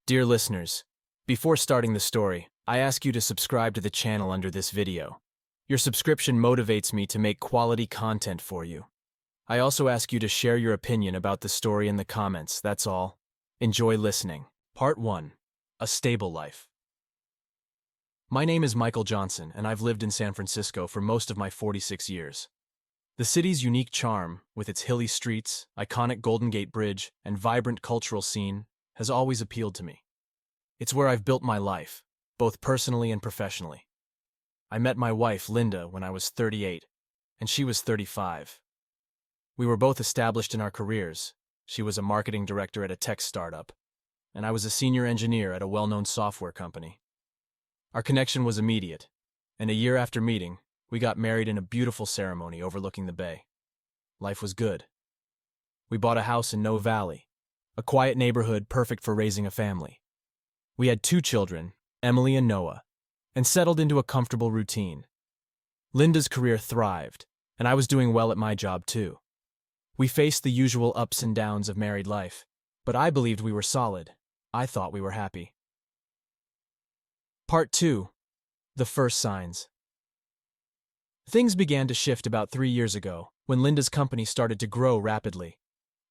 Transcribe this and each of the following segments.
Dear listeners, before starting the story, I ask you to subscribe to the channel under this video. Your subscription motivates me to make quality content for you. I also ask you to share your opinion about the story in the comments, that's all. Enjoy listening. Part 1. A Stable Life. My name is Michael Johnson, and I've lived in San Francisco for most of my 46 years. The city's unique charm, with its hilly streets, iconic Golden Gate Bridge, and vibrant cultural scene, has always appealed to me. It's where I've built my life, both personally and professionally. I met my wife, Linda, when I was 38, and she was 35. We were both established in our careers. She was a marketing director at a tech startup, and I was a senior engineer at a well-known software company. Our connection was immediate, and a year after meeting, we got married in a beautiful ceremony overlooking the bay. Life was good. We bought a house in No Valley, a quiet neighborhood perfect for raising a family. We had 2 children, Emily and Noah, and settled into a comfortable routine. Linda's career thrived, and I was doing well at my job too. We faced the usual ups and downs of married life, but I believed we were solid. I thought we were happy. Part 2. The First Signs. Things began to shift about 3 years ago, when Linda's company started to grow rapidly.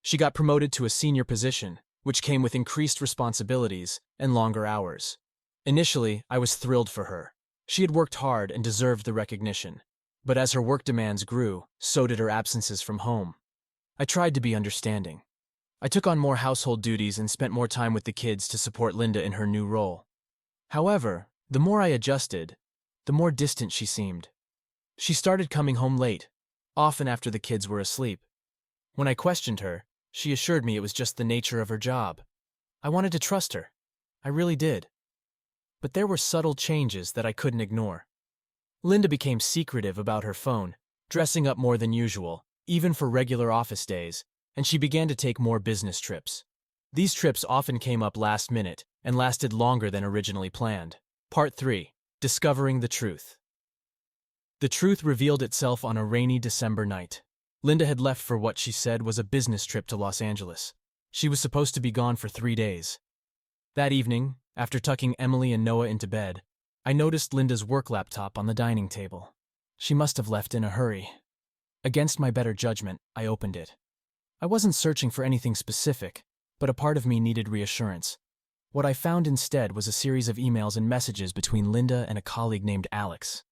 She got promoted to a senior position, which came with increased responsibilities and longer hours. Initially, I was thrilled for her. She had worked hard and deserved the recognition. But as her work demands grew, so did her absences from home. I tried to be understanding. I took on more household duties and spent more time with the kids to support Linda in her new role. However, the more I adjusted, the more distant she seemed. She started coming home late, often after the kids were asleep. When I questioned her, she assured me it was just the nature of her job. I wanted to trust her. I really did. But there were subtle changes that I couldn't ignore. Linda became secretive about her phone, dressing up more than usual, even for regular office days, and she began to take more business trips. These trips often came up last minute and lasted longer than originally planned. Part 3. Discovering the Truth. The truth revealed itself on a rainy December night. Linda had left for what she said was a business trip to Los Angeles. She was supposed to be gone for 3 days. That evening, after tucking Emily and Noah into bed, I noticed Linda's work laptop on the dining table. She must have left in a hurry. Against my better judgment, I opened it. I wasn't searching for anything specific, but a part of me needed reassurance. What I found instead was a series of emails and messages between Linda and a colleague named Alex.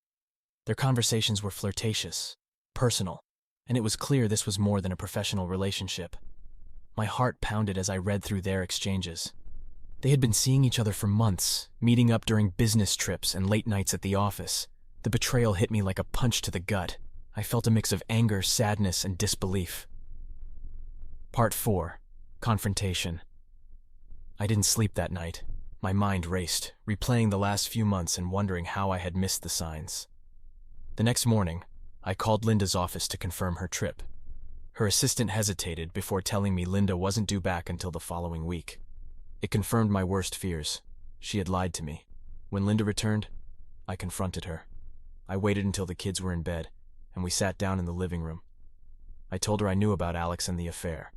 Their conversations were flirtatious, personal, and it was clear this was more than a professional relationship. My heart pounded as I read through their exchanges. They had been seeing each other for months, meeting up during business trips and late nights at the office. The betrayal hit me like a punch to the gut. I felt a mix of anger, sadness, and disbelief. Part 4. Confrontation. I didn't sleep that night. My mind raced, replaying the last few months and wondering how I had missed the signs. The next morning, I called Linda's office to confirm her trip. Her assistant hesitated before telling me Linda wasn't due back until the following week. It confirmed my worst fears. She had lied to me. When Linda returned, I confronted her. I waited until the kids were in bed, and we sat down in the living room. I told her I knew about Alex and the affair.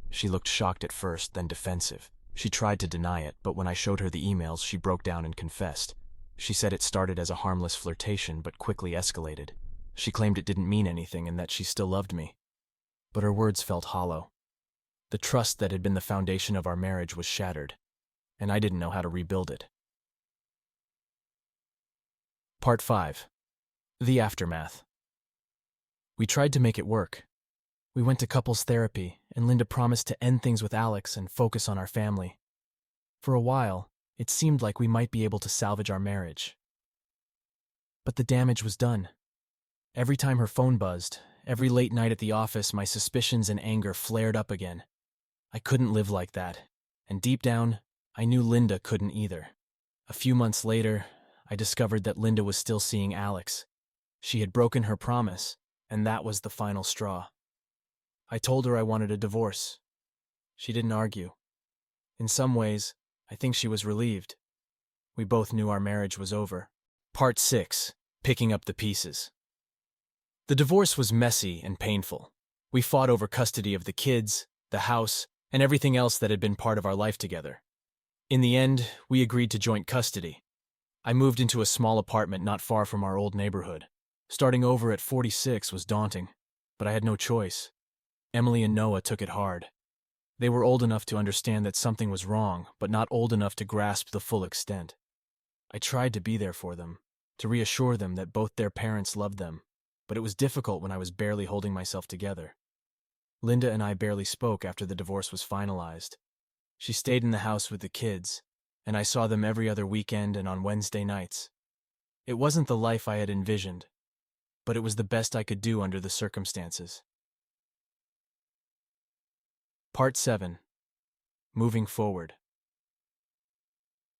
She looked shocked at first, then defensive. She tried to deny it, but when I showed her the emails, she broke down and confessed. She said it started as a harmless flirtation, but quickly escalated. She claimed it didn't mean anything and that she still loved me. But her words felt hollow. The trust that had been the foundation of our marriage was shattered, and I didn't know how to rebuild it. Part 5. The Aftermath. We tried to make it work. We went to couples therapy, and Linda promised to end things with Alex and focus on our family. For a while, it seemed like we might be able to salvage our marriage. But the damage was done. Every time her phone buzzed, every late night at the office, my suspicions and anger flared up again. I couldn't live like that, and deep down, I knew Linda couldn't either. A few months later, I discovered that Linda was still seeing Alex. She had broken her promise, and that was the final straw. I told her I wanted a divorce. She didn't argue. In some ways, I think she was relieved. We both knew our marriage was over. Part 6. Picking up the pieces. The divorce was messy and painful. We fought over custody of the kids, the house, and everything else that had been part of our life together. In the end, we agreed to joint custody. I moved into a small apartment not far from our old neighborhood. Starting over at 46 was daunting, but I had no choice. Emily and Noah took it hard. They were old enough to understand that something was wrong, but not old enough to grasp the full extent. I tried to be there for them, to reassure them that both their parents loved them, but it was difficult when I was barely holding myself together. Linda and I barely spoke after the divorce was finalized. She stayed in the house with the kids, and I saw them every other weekend and on Wednesday nights. It wasn't the life I had envisioned, but it was the best I could do under the circumstances. Part 7. Moving forward.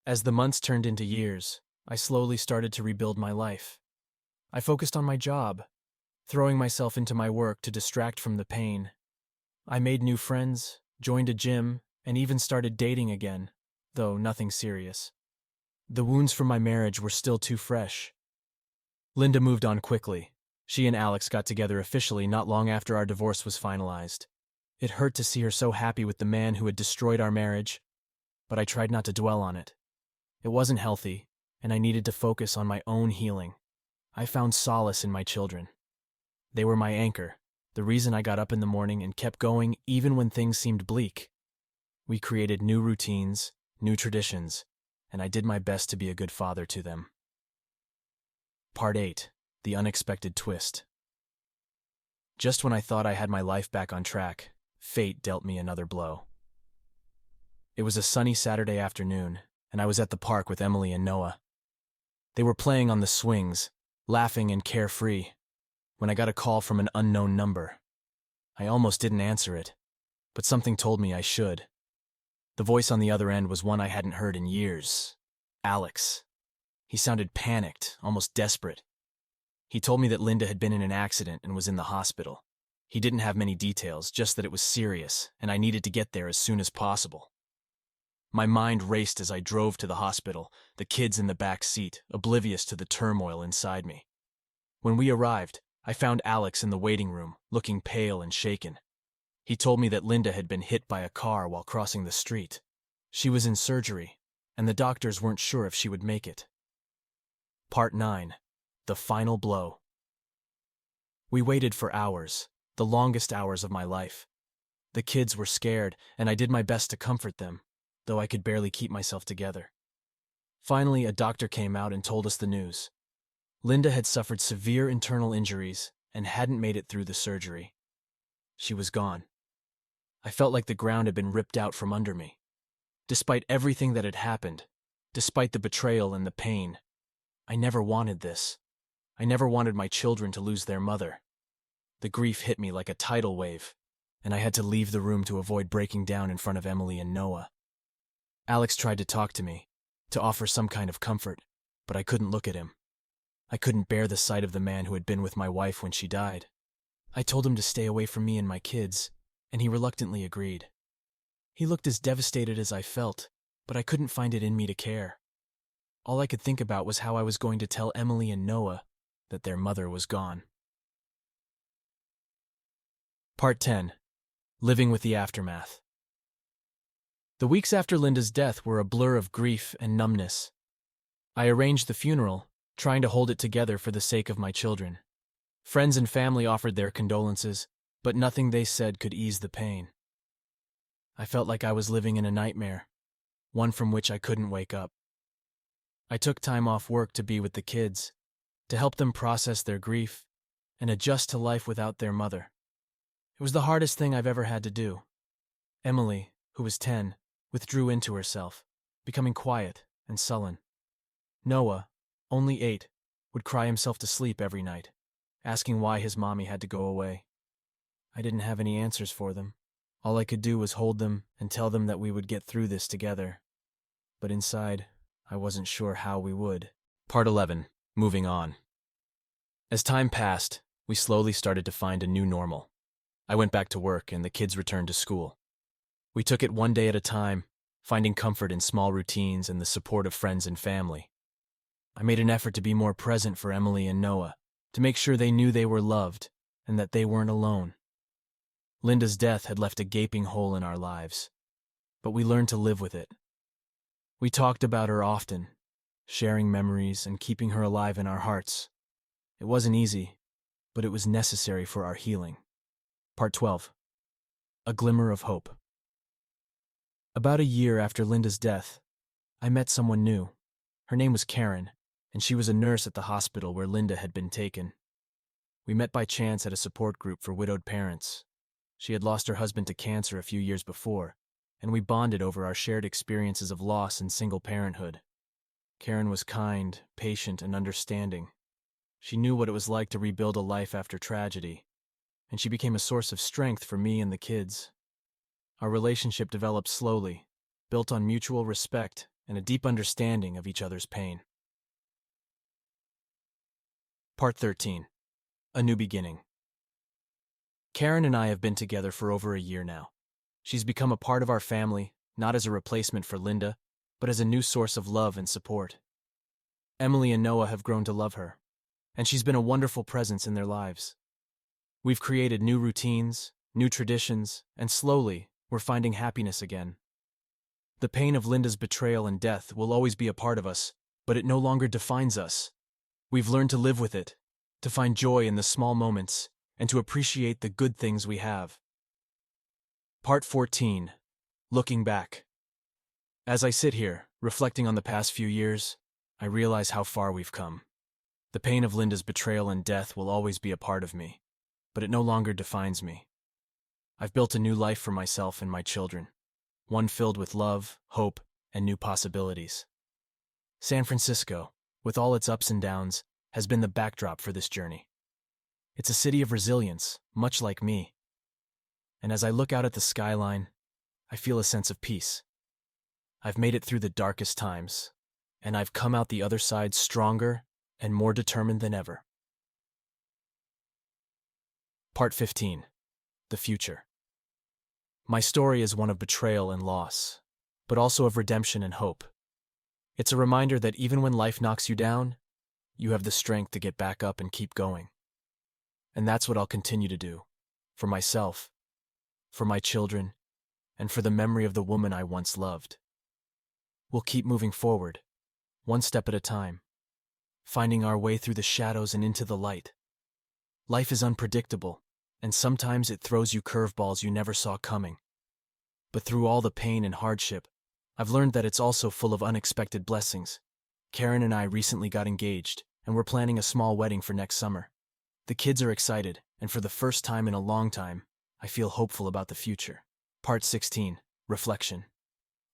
As the months turned into years, I slowly started to rebuild my life. I focused on my job, throwing myself into my work to distract from the pain. I made new friends, joined a gym, and even started dating again, though nothing serious. The wounds from my marriage were still too fresh. Linda moved on quickly. She and Alex got together officially not long after our divorce was finalized. It hurt to see her so happy with the man who had destroyed our marriage, but I tried not to dwell on it. It wasn't healthy, and I needed to focus on my own healing. I found solace in my children. They were my anchor, the reason I got up in the morning and kept going even when things seemed bleak. We created new routines, new traditions, and I did my best to be a good father to them. Part 8. The Unexpected Twist. Just when I thought I had my life back on track, fate dealt me another blow. It was a sunny Saturday afternoon, and I was at the park with Emily and Noah. They were playing on the swings, laughing and carefree, when I got a call from an unknown number. I almost didn't answer it, but something told me I should. The voice on the other end was one I hadn't heard in years. Alex. He sounded panicked, almost desperate. He told me that Linda had been in an accident and was in the hospital. He didn't have many details, just that it was serious, and I needed to get there as soon as possible. My mind raced as I drove to the hospital, the kids in the back seat, oblivious to the turmoil inside me. When we arrived, I found Alex in the waiting room, looking pale and shaken. He told me that Linda had been hit by a car while crossing the street. She was in surgery, and the doctors weren't sure if she would make it. Part 9. The Final Blow. We waited for hours, the longest hours of my life. The kids were scared, and I did my best to comfort them, though I could barely keep myself together. Finally, a doctor came out and told us the news. Linda had suffered severe internal injuries and hadn't made it through the surgery. She was gone. I felt like the ground had been ripped out from under me. Despite everything that had happened, despite the betrayal and the pain, I never wanted this. I never wanted my children to lose their mother. The grief hit me like a tidal wave, and I had to leave the room to avoid breaking down in front of Emily and Noah. Alex tried to talk to me, to offer some kind of comfort, but I couldn't look at him. I couldn't bear the sight of the man who had been with my wife when she died. I told him to stay away from me and my kids, and he reluctantly agreed. He looked as devastated as I felt, but I couldn't find it in me to care. All I could think about was how I was going to tell Emily and Noah that their mother was gone. Part 10. Living with the Aftermath. The weeks after Linda's death were a blur of grief and numbness. I arranged the funeral, trying to hold it together for the sake of my children. Friends and family offered their condolences, but nothing they said could ease the pain. I felt like I was living in a nightmare, one from which I couldn't wake up. I took time off work to be with the kids, to help them process their grief and adjust to life without their mother. It was the hardest thing I've ever had to do. Emily, who was 10, withdrew into herself, becoming quiet and sullen. Noah, only 8, would cry himself to sleep every night, asking why his mommy had to go away. I didn't have any answers for them. All I could do was hold them and tell them that we would get through this together. But inside, I wasn't sure how we would. Part 11. Moving on. As time passed, we slowly started to find a new normal. I went back to work and the kids returned to school. We took it one day at a time, finding comfort in small routines and the support of friends and family. I made an effort to be more present for Emily and Noah, to make sure they knew they were loved and that they weren't alone. Linda's death had left a gaping hole in our lives, but we learned to live with it. We talked about her often, sharing memories and keeping her alive in our hearts. It wasn't easy, but it was necessary for our healing. Part 12. A Glimmer of Hope. About a year after Linda's death, I met someone new. Her name was Karen, and she was a nurse at the hospital where Linda had been taken. We met by chance at a support group for widowed parents. She had lost her husband to cancer a few years before, and we bonded over our shared experiences of loss and single parenthood. Karen was kind, patient, and understanding. She knew what it was like to rebuild a life after tragedy, and she became a source of strength for me and the kids. Our relationship developed slowly, built on mutual respect and a deep understanding of each other's pain. Part 13. A New Beginning. Karen and I have been together for over a year now. She's become a part of our family, not as a replacement for Linda, but as a new source of love and support. Emily and Noah have grown to love her, and she's been a wonderful presence in their lives. We've created new routines, new traditions, and slowly, we're finding happiness again. The pain of Linda's betrayal and death will always be a part of us, but it no longer defines us. We've learned to live with it, to find joy in the small moments, and to appreciate the good things we have. Part 14. Looking Back. As I sit here, reflecting on the past few years, I realize how far we've come. The pain of Linda's betrayal and death will always be a part of me, but it no longer defines me. I've built a new life for myself and my children, one filled with love, hope, and new possibilities. San Francisco, with all its ups and downs, has been the backdrop for this journey. It's a city of resilience, much like me. And as I look out at the skyline, I feel a sense of peace. I've made it through the darkest times, and I've come out the other side stronger and more determined than ever. Part 15. The Future. My story is one of betrayal and loss, but also of redemption and hope. It's a reminder that even when life knocks you down, you have the strength to get back up and keep going. And that's what I'll continue to do, for myself, for my children, and for the memory of the woman I once loved. We'll keep moving forward, one step at a time, finding our way through the shadows and into the light. Life is unpredictable, and sometimes it throws you curveballs you never saw coming. But through all the pain and hardship, I've learned that it's also full of unexpected blessings. Karen and I recently got engaged, and we're planning a small wedding for next summer. The kids are excited, and for the first time in a long time, I feel hopeful about the future. Part 16. Reflection.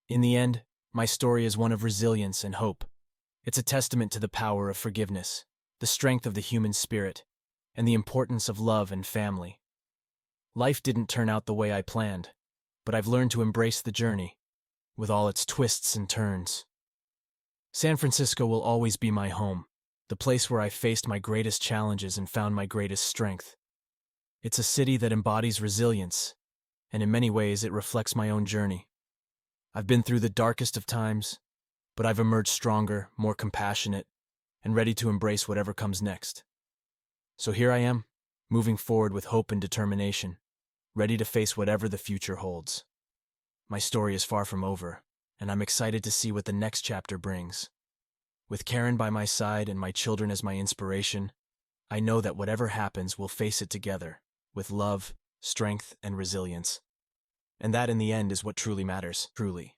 In the end, my story is one of resilience and hope. It's a testament to the power of forgiveness, the strength of the human spirit, and the importance of love and family. Life didn't turn out the way I planned, but I've learned to embrace the journey, with all its twists and turns. San Francisco will always be my home, the place where I faced my greatest challenges and found my greatest strength. It's a city that embodies resilience, and in many ways it reflects my own journey. I've been through the darkest of times, but I've emerged stronger, more compassionate, and ready to embrace whatever comes next. So here I am, moving forward with hope and determination, ready to face whatever the future holds. My story is far from over, and I'm excited to see what the next chapter brings. With Karen by my side and my children as my inspiration, I know that whatever happens, we'll face it together, with love, strength, and resilience. And that in the end is what truly matters, truly.